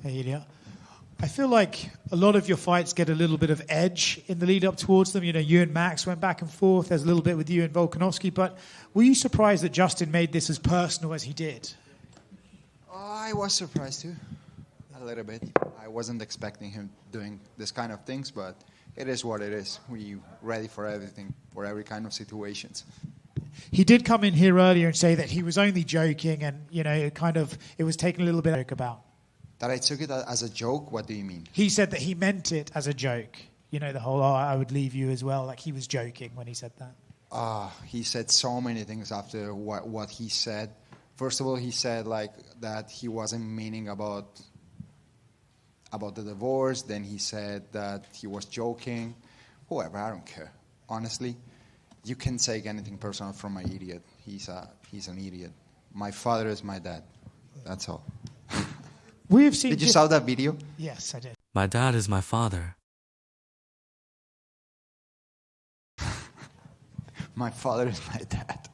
Hey, Ilia. I feel like a lot of your fights get a little bit of edge in the lead up towards them. You know, you and Max went back and forth. There's a little bit with you and Volkanovski. But were you surprised that Justin made this as personal as he did? I was surprised too, a little bit. I wasn't expecting him doing this kind of things, but it is what it is. We're ready for everything, for every kind of situations. He did come in here earlier and say that he was only joking and, you know, it was taken a little bit of joke about. That I took it as a joke? What do you mean? He said that he meant it as a joke. You know, the whole, I would leave you as well. Like, he was joking when he said that. He said so many things after what he said. First of all, he said, like, that he wasn't meaning about the divorce. Then he said that he was joking. Whoever, I don't care. Honestly, you can't take anything personal from my idiot. He's an idiot. My father is my dad. That's all. Did you saw that video? Yes, I did. My dad is my father. My father is my dad.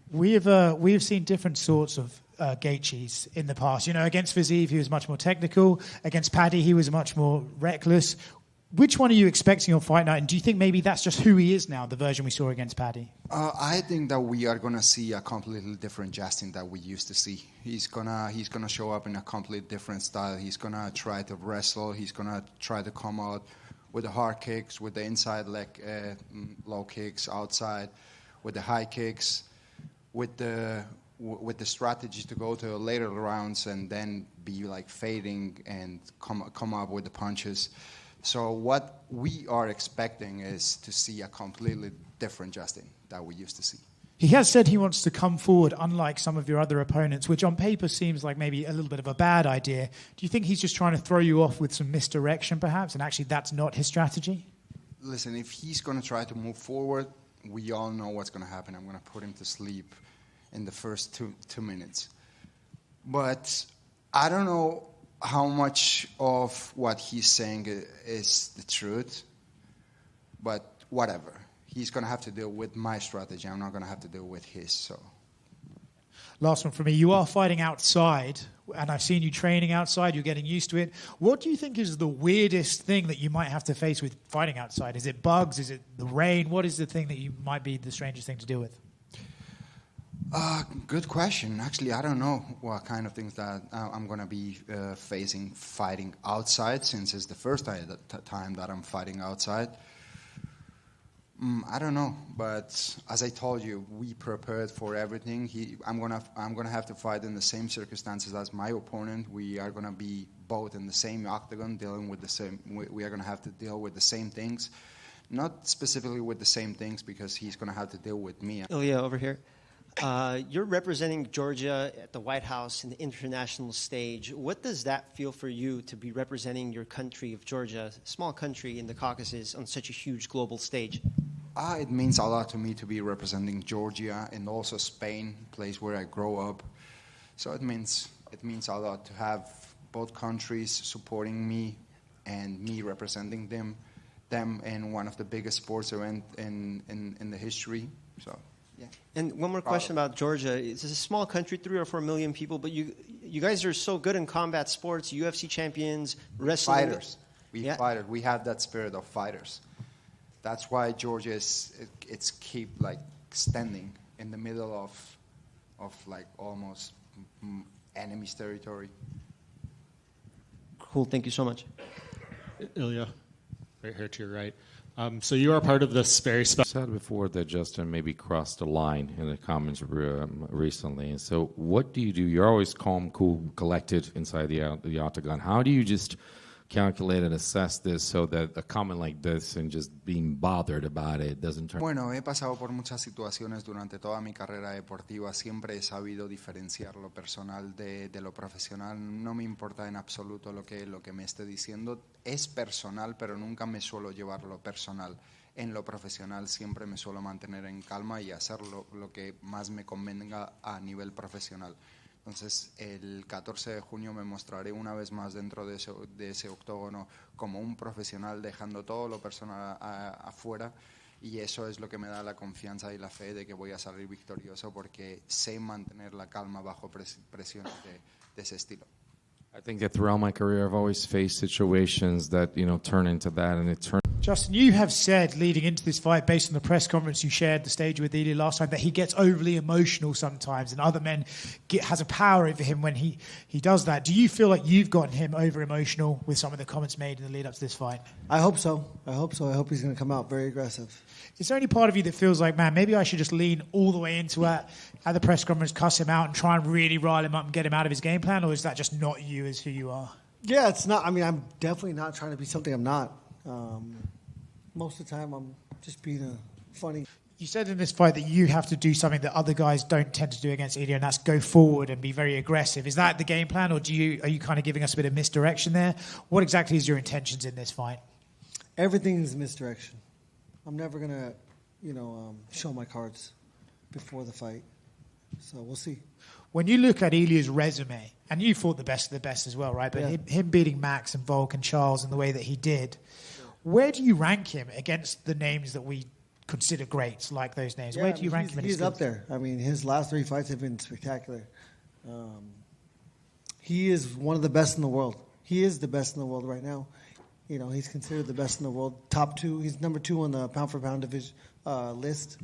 We have seen different sorts of Gaethjes in the past. You know, against Fiziev, he was much more technical. Against Paddy, he was much more reckless. Which one are you expecting on fight night? And do you think maybe that's just who he is now, the version we saw against Paddy? I think that we are going to see a completely different Justin that we used to see. He's gonna show up in a completely different style. He's going to try to wrestle. He's going to try to come out with the hard kicks, with the inside leg low kicks, outside, with the high kicks, with the strategy to go to later rounds and then be like fading and come up with the punches. So what we are expecting is to see a completely different Justin that we used to see. He has said he wants to come forward, unlike some of your other opponents, which on paper seems like maybe a little bit of a bad idea. Do you think he's just trying to throw you off with some misdirection, perhaps, and actually that's not his strategy? Listen, if he's going to try to move forward, we all know what's going to happen. I'm going to put him to sleep in the first two minutes. But I don't know how much of what he's saying is the truth, but whatever. He's going to have to deal with my strategy. I'm not going to have to deal with his. So, last one for me. You are fighting outside, and I've seen you training outside. You're getting used to it. What do you think is the weirdest thing that you might have to face with fighting outside? Is it bugs? Is it the rain? What is the thing that you might be the strangest thing to deal with? Good question. Actually, I don't know what kind of things that I'm going to be facing fighting outside, since it's the first time that I'm fighting outside. I don't know, but as I told you, we prepared for everything. I'm gonna have to fight in the same circumstances as my opponent. We are gonna be both in the same octagon, dealing with the same. We are gonna have to deal with the same things, not specifically with the same things, because he's gonna have to deal with me. Ilia, over here. You're representing Georgia at the White House in the international stage. What does that feel for you to be representing your country of Georgia, a small country in the Caucasus, on such a huge global stage? It means a lot to me to be representing Georgia and also Spain, place where I grew up. So it means a lot to have both countries supporting me and me representing them in one of the biggest sports events in the history. So. Yeah. And one more question about Georgia. It's a small country, 3 or 4 million people, but you guys are so good in combat sports, UFC champions, wrestling. Fighters. Fighters. We have that spirit of fighters. That's why Georgia it's keep like standing in the middle of like almost enemy's territory. Cool. Thank you so much. Ilia, right here to your right. So you are part of this very special. Said before that Justin maybe crossed a line in the comments recently. And so what do? You're always calm, cool, collected inside the octagon. How do you just calculate and assess this so that a comment like this and just being bothered about it doesn't turn? Bueno, he pasado por muchas situaciones durante toda mi carrera deportiva. Siempre he sabido diferenciar lo personal de lo profesional. No me importa en absoluto lo que me esté diciendo. Es personal, pero nunca me suelo llevar lo personal. En lo profesional siempre me suelo mantener en calma y hacer lo que más me convenga a nivel profesional. Entonces, el 14 de junio me mostraré una vez más dentro de ese octógono como un profesional, dejando todo lo personal afuera, y eso es lo que me da la confianza y la fe de que voy a salir victorioso, porque sé mantener la calma bajo presiones de ese estilo. I think that throughout my career, I've always faced situations that, turn into that, and it turns. Justin, you have said leading into this fight, based on the press conference you shared the stage with Ilia last time, that he gets overly emotional sometimes, and other men has a power over him when he does that. Do you feel like you've gotten him over emotional with some of the comments made in the lead up to this fight? I hope so. I hope he's going to come out very aggressive. Is there any part of you that feels like, man, maybe I should just lean all the way into it at the press conference, cuss him out, and try and really rile him up and get him out of his game plan? Or is that just not you as who you are? Yeah, it's not. I mean, I'm definitely not trying to be something I'm not. Most of the time, I'm just being funny. You said in this fight that you have to do something that other guys don't tend to do against Ilia, and that's go forward and be very aggressive. Is that the game plan, or are you kind of giving us a bit of misdirection there? What exactly is your intentions in this fight? Everything is misdirection. I'm never going to, show my cards before the fight. So we'll see. When you look at Ilia's resume, and you fought the best of the best as well, right? But yeah. him beating Max and Volk and Charles in the way that he did, where do you rank him against the names that we consider greats, like those names? Where do you rank him? He's up there. I mean, his last 3 fights have been spectacular. He is one of the best in the world. He is the best in the world right now. He's considered the best in the world. Top 2. He's number 2 on the pound-for-pound division list.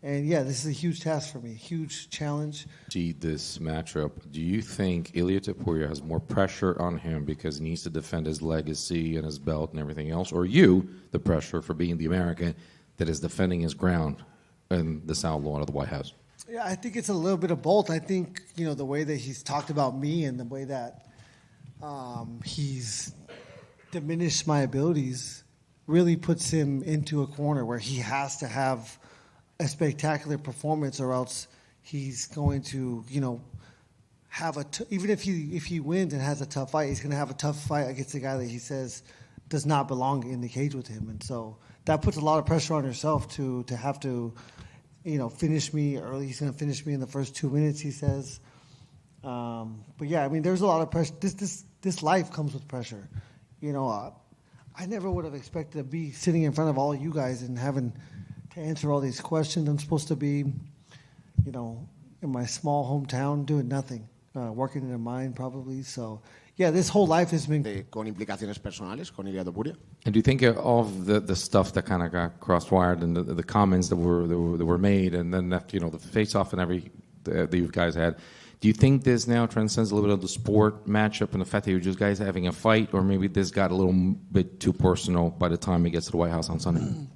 And, this is a huge task for me, huge challenge. See this matchup. Do you think Ilia Topuria has more pressure on him because he needs to defend his legacy and his belt and everything else, or you, the pressure for being the American that is defending his ground in the South Lawn of the White House? Yeah, I think it's a little bit of both. I think, the way that he's talked about me and the way that he's diminished my abilities really puts him into a corner where he has to have a spectacular performance, or else he's going to, have even if he wins and has a tough fight, he's going to have a tough fight against a guy that he says does not belong in the cage with him. And so that puts a lot of pressure on yourself to have to, finish me early. He's going to finish me in the first 2 minutes, he says. But yeah, I mean, there's a lot of pressure. This life comes with pressure. I never would have expected to be sitting in front of all you guys and having to answer all these questions. I'm supposed to be, in my small hometown doing nothing, working in a mine probably. So, yeah, this whole life has been... Con implicaciones personales, con Ilia Topuria. And do you think of the stuff that kind of got cross-wired and the comments that were made, and then after, the face-off and every that you guys had, do you think this now transcends a little bit of the sport matchup and the fact that you're just guys having a fight, or maybe this got a little bit too personal by the time it gets to the White House on Sunday?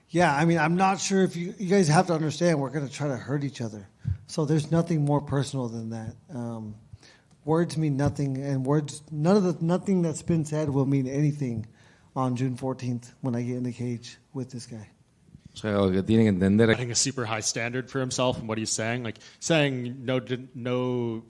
Yeah, I mean, I'm not sure if you guys have to understand we're going to try to hurt each other. So there's nothing more personal than that. Words mean nothing, and nothing that's been said will mean anything on June 14th when I get in the cage with this guy. So setting a super high standard for himself and what he's saying, like saying no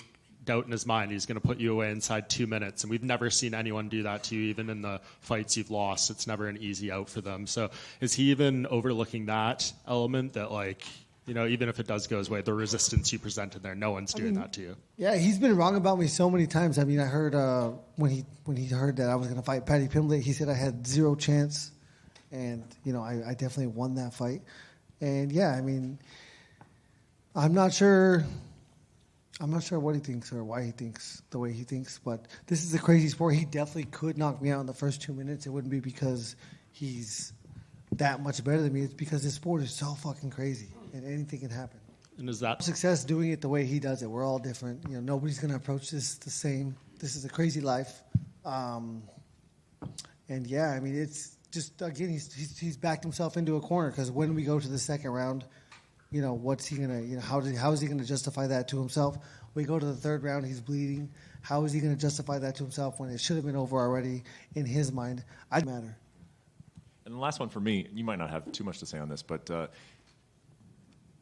doubt in his mind he's going to put you away inside 2 minutes, and we've never seen anyone do that to you, even in the fights you've lost. It's never an easy out for them. So is he even overlooking that element that, like, even if it does go his way, the resistance you presented there, no one's doing that to you? Yeah, he's been wrong about me so many times. I mean, I heard when he heard that I was going to fight Paddy Pimblett, he said I had zero chance. And, I definitely won that fight. And, yeah, I mean, I'm not sure what he thinks or why he thinks the way he thinks. But this is a crazy sport. He definitely could knock me out in the first 2 minutes. It wouldn't be because he's that much better than me. It's because this sport is so fucking crazy, and anything can happen. And is that success doing it the way he does it? We're all different. Nobody's going to approach this the same. This is a crazy life. And, yeah, I mean, it's just, again, he's backed himself into a corner, because when we go to the second round, what's he going to, how is he going to justify that to himself? We go to the third round, he's bleeding. How is he going to justify that to himself when it should have been over already in his mind? I matter. And the last one for me, you might not have too much to say on this, but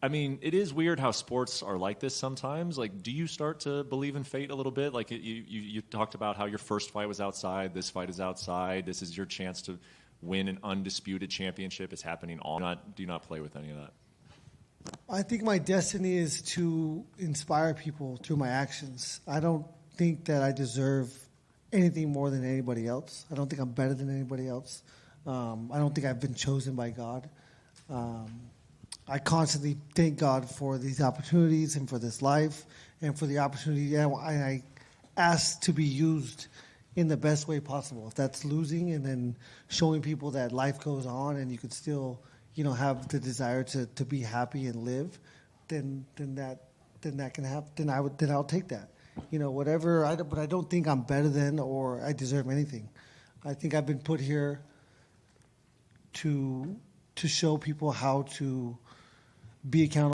I mean, it is weird how sports are like this sometimes. Like, do you start to believe in fate a little bit? Like, you talked about how your first fight was outside, this fight is outside, this is your chance to win an undisputed championship. It's happening all. Do not play with any of that. I think my destiny is to inspire people through my actions. I don't think that I deserve anything more than anybody else. I don't think I'm better than anybody else. I don't think I've been chosen by God. I constantly thank God for these opportunities and for this life and for the opportunity. asked to be used in the best way possible. If that's losing and then showing people that life goes on and you could still, have the desire to be happy and live, then that can happen. Then I'll take that. Whatever. But I don't think I'm better than or I deserve anything. I think I've been put here to show people how to be accountable.